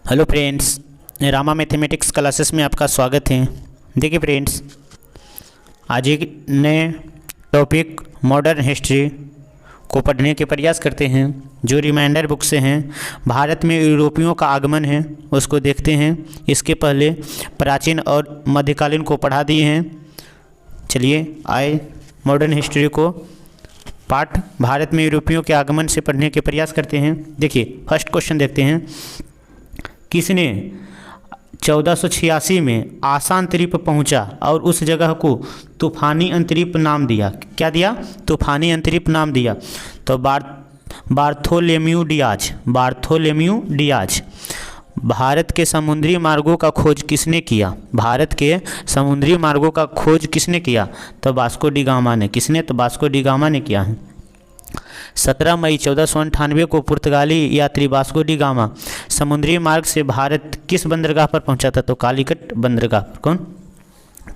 Hello friends, Rama mathematics classes में आपका स्वागत है। देखिए फ्रेंड्स, आज एक नए टॉपिक मॉडर्न हिस्ट्री को पढ़ने के प्रयास करते हैं जो रिमाइंडर बुक से हैं। भारत में यूरोपियों का आगमन है, उसको देखते हैं। इसके पहले प्राचीन और मध्यकालीन को पढ़ा दिए हैं। चलिए आए मॉडर्न हिस्ट्री को पाठ भारत में यूरोपियों के आगमन से पढ़ने के प्रयास करते हैं। देखिए फर्स्ट क्वेश्चन देखते हैं। किसने 1486 में आसान द्वीप पहुंचा और उस जगह को तूफानी अंतरीप नाम दिया? क्या दिया? तूफानी अंतरीप नाम दिया। तो बार्थोलोम्यू डियाज। भारत के समुद्री मार्गों का खोज किसने किया? भारत के समुद्री मार्गों का खोज किसने किया? तो वास्को डी गामा ने। किसने? तो वास्को डी गामा ने किया है। 17 मई 1498 को पुर्तगाली यात्री वास्को डी गामा समुद्री मार्ग से भारत किस बंदरगाह पर पहुंचा था? तो कालीकट बंदरगाह पर। कौन?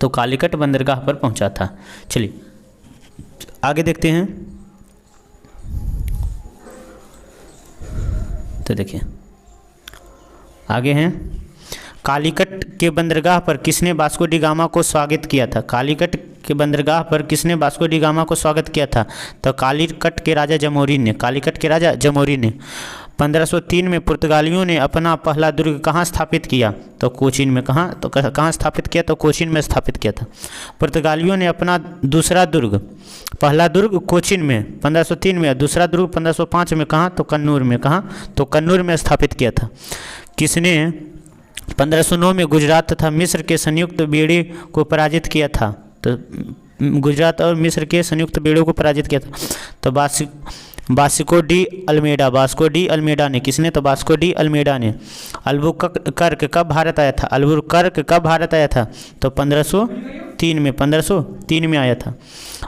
तो कालीकट बंदरगाह पर पहुंचा था। चलिए आगे देखते हैं। तो देखिए आगे हैं। कालीकट के बंदरगाह पर किसने वास्को डी गामा को स्वागत किया था? कालीकट के बंदरगाह पर किसने वास्को डी गामा को स्वागत किया था? तो कालीकट के राजा जमोरिन ने। कालीकट के राजा जमोरिन ने। 1503 में पुर्तगालियों ने अपना पहला दुर्ग कहाँ स्थापित किया? तो कोचीन में। कहाँ? तो कहाँ स्थापित किया? तो कोचीन में स्थापित किया था। पुर्तगालियों ने अपना दूसरा दुर्ग, पहला दुर्ग कोचीन में 1503 में, दूसरा दुर्ग 1505 में कहाँ? तो कन्नूर में। कहाँ? तो कन्नूर में स्थापित किया था। किसने 1509 में गुजरात तथा मिस्र के संयुक्त बेड़े को पराजित किया था? तो गुजरात और मिस्र के संयुक्त बेड़ों को पराजित किया था। तो वास्को डी अल्मेडा ने। किसने? तो वास्को डी अल्मेडा ने। अल्बुकर्क कब भारत आया था? अल्बुकर्क कब भारत आया था? तो 1503 में। 1503 में आया था।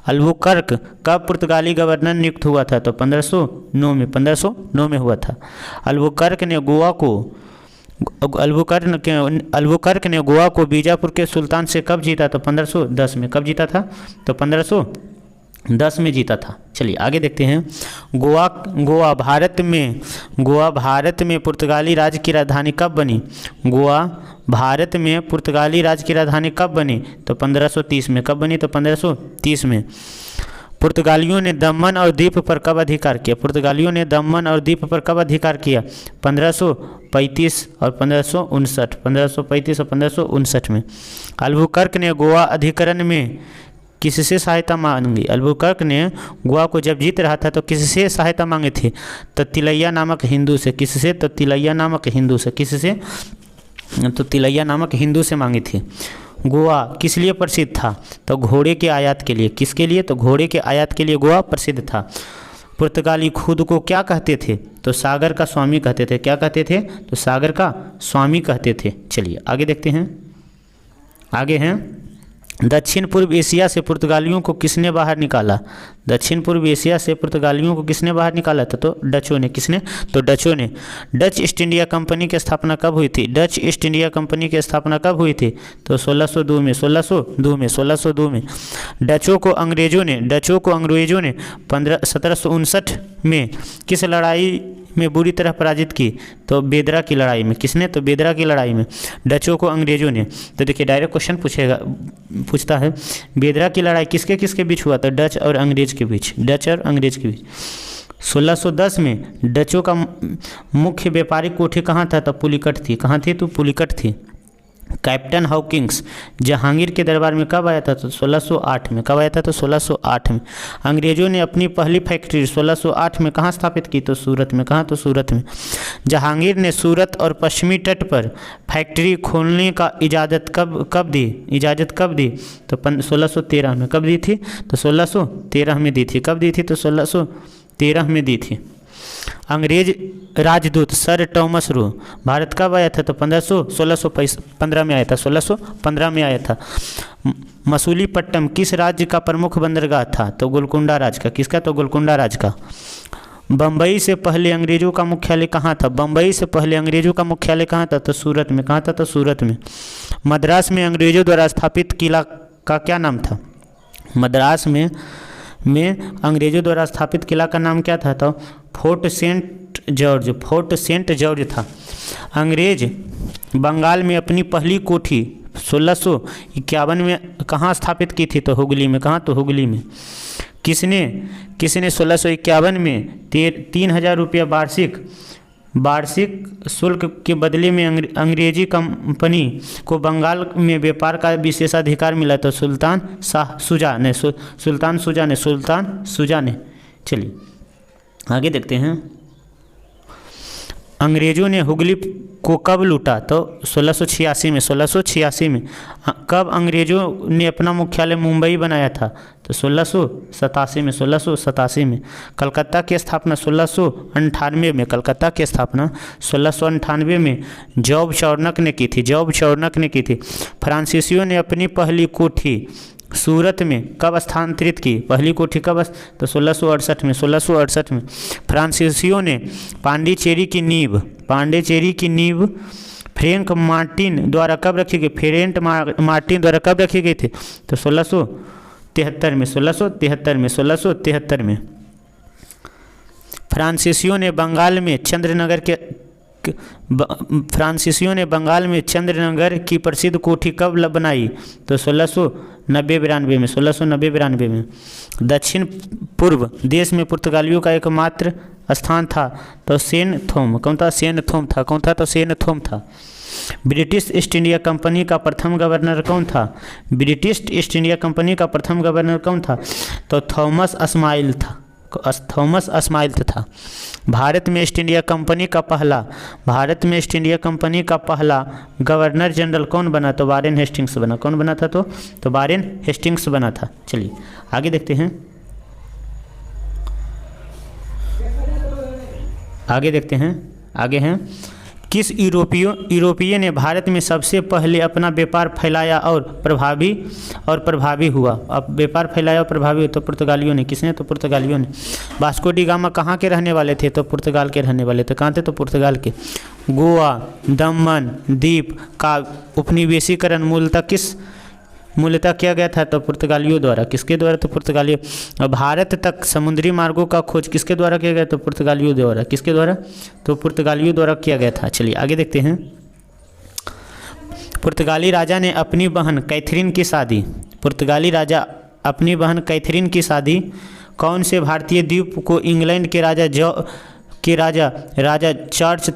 अल्बुकर्क कब पुर्तगाली गवर्नर नियुक्त हुआ था? तो 1509 में। 1509 में हुआ था। अल्बुकर्क ने गोवा को बीजापुर के सुल्तान से कब जीता? तो 1510 में। कब जीता था? तो 1510 में जीता था। चलिए आगे देखते हैं। गोवा भारत में पुर्तगाली राज्य की राजधानी कब बनी? गोवा भारत में पुर्तगाली राज्य की राजधानी कब बनी? तो 1530 में। कब बनी? तो 1530 में। पुर्तगालियों ने दमन और द्वीप पर कब अधिकार किया? पुर्तगालियों ने दमन और द्वीप पर कब अधिकार किया? 1535 और 1559। 1535 और 1559 में। अल्बुकर्क ने गोवा अधिकरण में किससे सहायता मांगी? अल्बुकर्क ने गोवा को जब जीत रहा था तो किससे सहायता मांगी थी? तो तिलैया नामक हिंदू से। किससे? तो तिलैया नामक हिंदू से। किससे? तो तिलैया नामक हिंदू से मांगी थी। गोवा किस लिए प्रसिद्ध था? तो घोड़े के आयात के लिए। किसके लिए? तो घोड़े के आयात के लिए गोवा प्रसिद्ध था। पुर्तगाली खुद को क्या कहते थे? तो सागर का स्वामी कहते थे। क्या कहते थे? तो सागर का स्वामी कहते थे। चलिए आगे देखते हैं। आगे हैं। दक्षिण पूर्व एशिया से पुर्तगालियों को किसने बाहर निकाला? दक्षिण पूर्व एशिया से पुर्तगालियों को किसने बाहर निकाला था? तो डचों ने। किसने? तो डचों ने। डच ईस्ट इंडिया कंपनी की स्थापना कब हुई थी? डच ईस्ट इंडिया कंपनी की स्थापना कब हुई थी? तो 1602 में। 1602 में। डचों को अंग्रेजों ने 1759 में किस लड़ाई में बुरी तरह पराजित की? तो बेदरा की लड़ाई में। किसने? तो बेदरा की लड़ाई में डचों को अंग्रेजों ने। तो देखिए डायरेक्ट क्वेश्चन पूछता है बेदरा की लड़ाई किसके किसके बीच हुआ? तो डच और अंग्रेज के बीच। डच और अंग्रेज के बीच। 1610 में डचों का मुख्य व्यापारिक कोठी कहाँ था? तो पुलिकट थी। कहाँ थी? तो पुलिकट थी। कैप्टन हॉकिंस जहांगीर के दरबार में कब आया था? तो 1608 में। कब आया था? तो 1608 में। अंग्रेजों ने अपनी पहली फैक्ट्री 1608 में कहाँ स्थापित की? तो सूरत में। कहाँ? तो सूरत में। जहांगीर ने सूरत और पश्चिमी तट पर फैक्ट्री खोलने का इजाज़त कब दी? तो 1613 में। कब दी थी? तो 1613 में दी थी। कब दी थी? तो 1613 में दी थी। अंग्रेज राजदूत सर टॉमस रो भारत कब आया था? तो 1615 में आया था। 1615 में आया था। मसूलीपट्टनम किस राज्य का प्रमुख बंदरगाह था? तो गोलकुंडा राज्य का। किसका? तो गोलकुंडा राज्य का। बम्बई से पहले अंग्रेजों का मुख्यालय कहाँ था? बम्बई से पहले अंग्रेजों का मुख्यालय कहाँ था? तो सूरत में। कहाँ था? तो सूरत में। मद्रास में अंग्रेजों द्वारा स्थापित किला का क्या नाम था? मद्रास में अंग्रेजों द्वारा स्थापित किला का नाम क्या था? तो फोर्ट सेंट जॉर्ज था। अंग्रेज बंगाल में अपनी पहली कोठी 1651 में कहाँ स्थापित की थी? तो हुगली में। कहाँ? तो हुगली में। किसने 1651 में 3000 रुपया वार्षिक शुल्क के बदले में अंग्रेजी कंपनी को बंगाल में व्यापार का विशेषाधिकार मिला? तो सुल्तान शुजा ने। चलिए आगे देखते हैं। अंग्रेज़ों ने हुगली को कब लूटा? तो 1686 में। कब अंग्रेज़ों ने अपना मुख्यालय मुंबई बनाया था? तो 1687 में। कलकत्ता की स्थापना 1698 में। कलकत्ता की स्थापना 1698 में जॉब चार्नक ने की थी। फ्रांसीसियों ने अपनी पहली कोठी सूरत में कब स्थानांतरित की? पहली कोठी कब? तो 1668 में। फ्रांसीसियों ने पांडिचेरी की नींव फ्रैंक मार्टिन द्वारा कब रखी गई? थी? तो 1673 में। फ्रांसीसियों ने बंगाल में चंद्रनगर की प्रसिद्ध कोठी कब बनाई? तो 1690-92 में। दक्षिण पूर्व देश में पुर्तगालियों का एकमात्र स्थान था तो सेनथोम। कौन था? सेनथोम था। ब्रिटिश ईस्ट इंडिया कंपनी का प्रथम गवर्नर कौन था? तो थॉमस अस्माइल था। भारत में ईस्ट इंडिया कंपनी का पहला गवर्नर जनरल कौन बना? तो वारेन हेस्टिंग्स बना। कौन बना था? तो वारेन हेस्टिंग्स बना था। चलिए आगे देखते हैं। आगे हैं किस यूरोपीय ने भारत में सबसे पहले अपना व्यापार फैलाया और प्रभावी हुआ? अब व्यापार फैलाया और प्रभावी हुआ तो पुर्तगालियों ने। किसने? तो पुर्तगालियों ने। वास्को डी गामा कहाँ के रहने वाले थे? तो पुर्तगाल के रहने वाले थे। कहाँ थे? तो पुर्तगाल के। गोवा दमन द्वीप का उपनिवेशीकरण मूलतः किया गया था? तो पुर्तगालियों द्वारा। किसके द्वारा? तो पुर्तगालियों। भारत तक समुद्री मार्गों का खोज किसके द्वारा किया गया? तो पुर्तगालियों द्वारा। किसके द्वारा? तो पुर्तगालियों द्वारा किया गया था। चलिए आगे देखते हैं। पुर्तगाली राजा ने अपनी बहन कैथरीन की शादी कौन से भारतीय द्वीप को इंग्लैंड के राजा चार्ल्स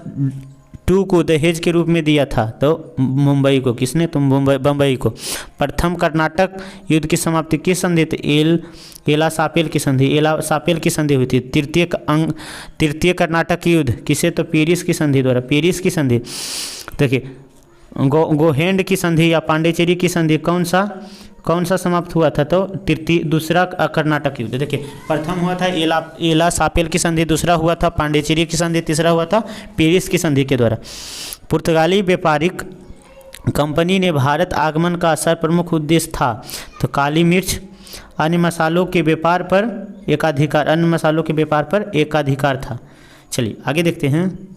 II को दहेज के रूप में दिया था? तो मुंबई को। किसने? तो बम्बई को। प्रथम कर्नाटक युद्ध की समाप्ति किस संधि थी? एला सापेल की संधि हुई थी। तृतीय कर्नाटक युद्ध किसे? तो पेरिस की संधि द्वारा। देखिए गोहेंड की संधि या पांडिचेरी की संधि कौन सा समाप्त हुआ था? तो दूसरा कर्नाटक युद्ध। देखिए प्रथम हुआ था एला सापेल की संधि, दूसरा हुआ था पांडिचेरी की संधि, तीसरा हुआ था पेरिस की संधि के द्वारा। पुर्तगाली व्यापारिक कंपनी ने भारत आगमन का सर्वप्रमुख उद्देश्य था तो काली मिर्च अन्य मसालों के व्यापार पर एकाधिकार था। चलिए आगे देखते हैं।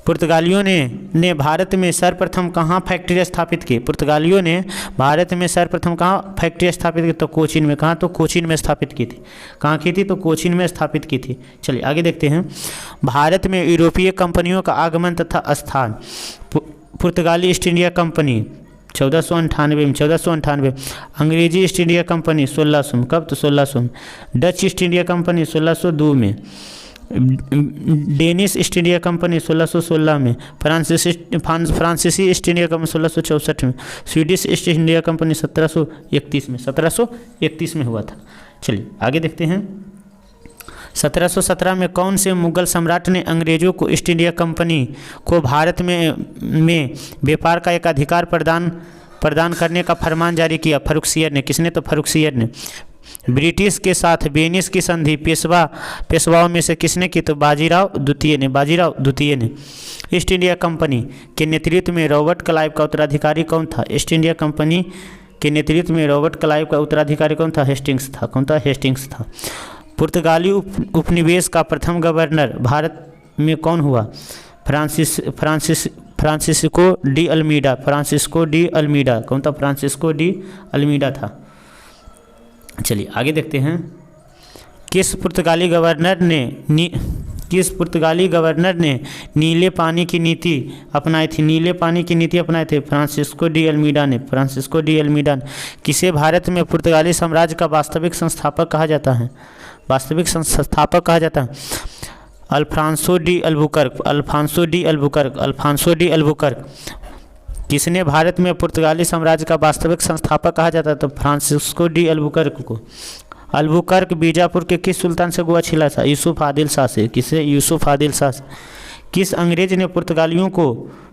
पुर्तगालियों ने भारत में सर्वप्रथम कहाँ फैक्ट्री स्थापित की? पुर्तगालियों ने भारत में सर्वप्रथम कहाँ फैक्ट्री स्थापित की? तो कोचीन में। कहाँ? तो कोचीन में स्थापित की थी। कहाँ की थी? तो कोचीन में स्थापित की थी। चलिए आगे देखते हैं। भारत में यूरोपीय कंपनियों का आगमन तथा स्थान। पुर्तगाली ईस्ट इंडिया कंपनी 1498। अंग्रेजी ईस्ट इंडिया कंपनी 1600 में। कब? तो 1600 में। डच ईस्ट इंडिया कंपनी 1602 में। डेनिश ईस्ट इंडिया कंपनी 1616 में। फ्रांसीसी ईस्ट इंडिया कंपनी 1664 में। स्वीडिश ईस्ट इंडिया कंपनी 1731 में हुआ था। चलिए आगे देखते हैं। 1717 में कौन से मुगल सम्राट ने अंग्रेजों को ईस्ट इंडिया कंपनी को भारत में व्यापार का एक अधिकार प्रदान करने का फरमान जारी किया? फर्रुखसियर ने। किसने? तो फर्रुखसियर ने। ब्रिटिश के साथ वेनिस की संधि पेशवाओं में से किसने की? तो बाजीराव द्वितीय ने। ईस्ट इंडिया कंपनी के नेतृत्व में रॉबर्ट क्लाइव का उत्तराधिकारी कौन था? ईस्ट इंडिया कंपनी के नेतृत्व में रॉबर्ट क्लाइव का उत्तराधिकारी कौन था? हेस्टिंग्स था। कौन था? हेस्टिंग्स था। पुर्तगाली उपनिवेश का प्रथम गवर्नर भारत में कौन हुआ? Francisco de Almeida. कौन था? फ्रांसिस्को डी अल्मीडा था। चलिए आगे देखते हैं। किस पुर्तगाली गवर्नर ने किस पुर्तगाली गवर्नर ने नीले पानी की नीति अपनाई थी? नीले पानी की नीति अपनाए थे फ्रांसिस्को डी अल्मीडा ने। फ्रांसिस्को डी अल्मीडा ने। किसे भारत में पुर्तगाली साम्राज्य का वास्तविक संस्थापक कहा जाता है? वास्तविक संस्थापक कहा जाता है Alfonso de Albuquerque. Alfonso de Albuquerque. Alfonso de Albuquerque. किसने भारत में पुर्तगाली साम्राज्य का वास्तविक संस्थापक कहा जाता है? तो फ्रांसिस्को डी अल्बुकर्क को। अल्बुकर्क बीजापुर के किस सुल्तान से गोवा छिला था? यूसुफ आदिल शाह से। किसे? यूसुफ आदिल शाह से। किस अंग्रेज ने पुर्तगालियों को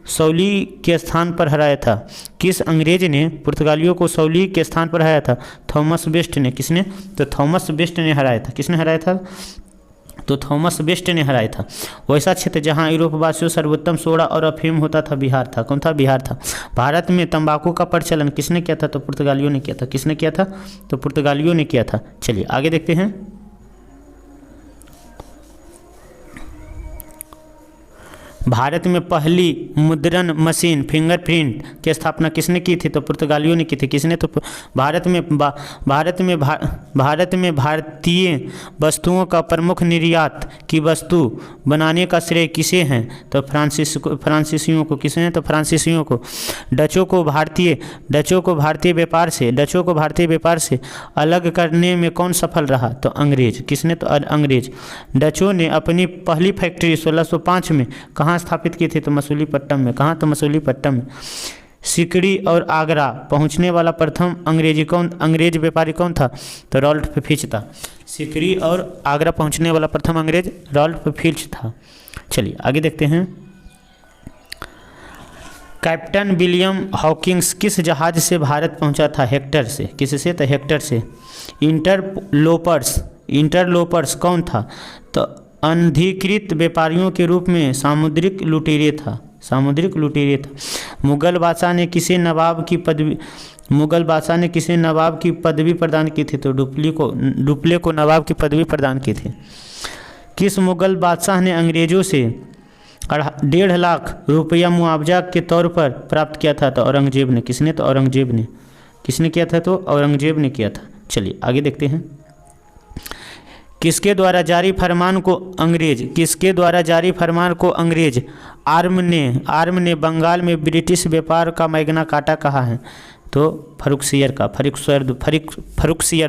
सौली के स्थान पर हराया था? किस अंग्रेज ने पुर्तगालियों को सौली के स्थान पर हराया था? थॉमस बेस्ट ने। किसने? तो थॉमस बेस्ट ने हराया था। किसने हराया था? तो थॉमस बेस्ट ने हराया था। वैसा क्षेत्र जहां यूरोपवासियों सर्वोत्तम सोडा और अफीम होता था बिहार था। कौन था? बिहार था। भारत में तंबाकू का प्रचलन किसने किया था? तो पुर्तगालियों ने किया था। किसने किया था? तो पुर्तगालियों ने किया था। चलिए आगे देखते हैं। भारत में पहली मुद्रण मशीन फिंगरप्रिंट की स्थापना किसने की थी? तो पुर्तगालियों ने की थी। किसने? तो भारत में भारतीय वस्तुओं का प्रमुख निर्यात की वस्तु बनाने का श्रेय किसे हैं? तो फ्रांसीसियों को। किसने? तो फ्रांसीसियों को। डचों को भारतीय व्यापार से अलग करने में कौन सफल रहा? तो अंग्रेज। किसने? तो अंग्रेज। डचों ने अपनी पहली फैक्ट्री 1605 में कहाँ स्थापित की थी? तो मसूलीपट्टनम में। कहाँ? तो मसूलीपट्टनम में। सिकड़ी और आगरा पहुंचने वाला प्रथम अंग्रेज व्यापारी कौन था? तो रॉल्फ फिच था। सिकड़ी और आगरा पहुंचने वाला प्रथम अंग्रेज रॉल्फ फिच था। चलिए आगे देखते हैं। कैप्टन विलियम हॉकिंस किस जहाज से भारत पहुंचा था? हेक्टर से। किससे? तो हेक्टर से। इंटरलोपर्स कौन था? तो अनधिकृत व्यापारियों के रूप में सामुद्रिक लुटेरे था। मुगल बादशाह ने किसे नवाब की पदवी प्रदान की थी? तो डुप्ले को नवाब की पदवी प्रदान की थी। किस मुगल बादशाह ने अंग्रेजों से 1.5 लाख रुपया मुआवजा के तौर पर प्राप्त किया था? तो औरंगजेब ने। किसने? तो औरंगजेब ने। किसने किया था? तो औरंगजेब ने किया था। चलिए आगे देखते हैं। किसके द्वारा जारी फरमान को अंग्रेज आर्म ने बंगाल में ब्रिटिश व्यापार का मैग्ना कार्टा कहा है? तो फर्रुखसियर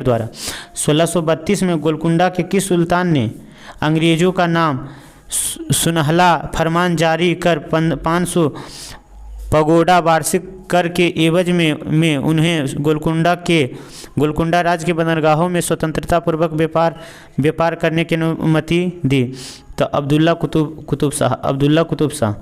द्वारा। 1632 में गोलकुंडा के किस सुल्तान ने अंग्रेजों का नाम सुनहला फरमान जारी कर 500 पगोडा वार्षिक कर के एवज में उन्हें गोलकुंडा राज्य के बंदरगाहों में स्वतंत्रता पूर्वक व्यापार करने की अनुमति दी? तो अब्दुल्ला कुतुब शाह।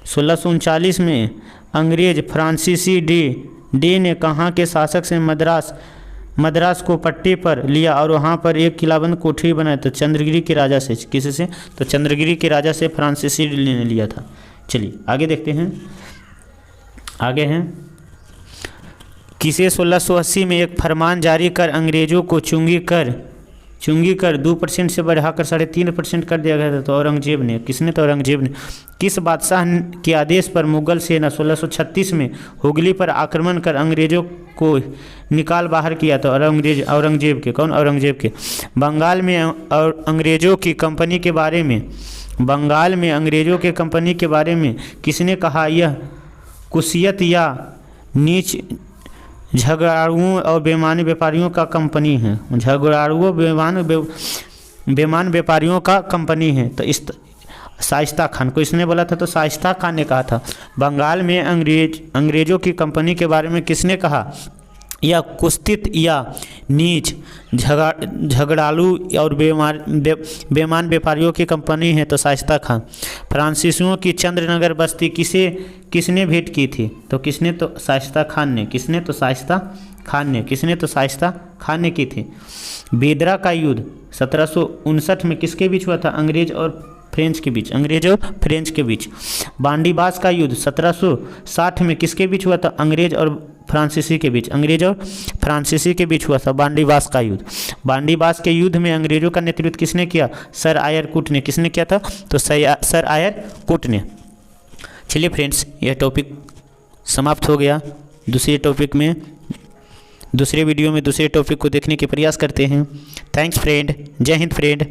1639 में अंग्रेज फ्रांसीसी डे ने कहाँ के शासक से मद्रास को पट्टे पर लिया और वहाँ पर एक किलाबंद कोठरी बनाई? तो चंद्रगिरी के राजा से। किससे? तो चंद्रगिरी के राजा से फ्रांसीसी डे ने लिया था। चलिए आगे देखते हैं। आगे हैं। किसे 1680 में एक फरमान जारी कर अंग्रेजों को चुंगी कर 2% से बढ़ाकर 3.5% कर दिया गया था? तो औरंगजेब ने। किसने? तो औरंगजेब ने। किस बादशाह के आदेश पर मुगल सेना 1636 में हुगली पर आक्रमण कर अंग्रेजों को निकाल बाहर किया? तो औरंगजेब के। कौन? औरंगजेब के। बंगाल में अंग्रेजों की कंपनी के बारे में किसने कहा यह कुसियत या नीच झगड़ालुओं और बेईमान व्यापारियों का कंपनी है? झगड़ालुओं बेईमान व्यापारियों का कंपनी है। तो इस शाइस्ता खान को इसने बोला था? तो शाइस्ता खान ने कहा था। बंगाल में अंग्रेजों की कंपनी के बारे में किसने कहा? या कुस्तित या नीच झगड़ालू और बेईमान व्यापारियों की कंपनी है? तो शाइस्ता खान। फ्रांसीसियों की चंद्रनगर बस्ती किसने भेंट की थी? तो किसने? तो शाइस्ता खान ने। किसने? तो शाइस्ता खान ने की थी। बेदरा का युद्ध 1759 में किसके बीच हुआ था? अंग्रेज और फ्रेंच के बीच। बांडीबास का युद्ध 1760 में किसके बीच हुआ था? अंग्रेज और फ्रांसीसी के बीच हुआ था बांडीबास का युद्ध। बांडीबास के युद्ध में अंग्रेजों का नेतृत्व किसने किया? सर आयर कूट ने। किसने किया था? तो सर आयर कूट ने। चलिए फ्रेंड्स, यह टॉपिक समाप्त हो गया। दूसरे वीडियो में दूसरे टॉपिक को देखने के प्रयास करते हैं। Thanks friend. जय हिंद फ्रेंड।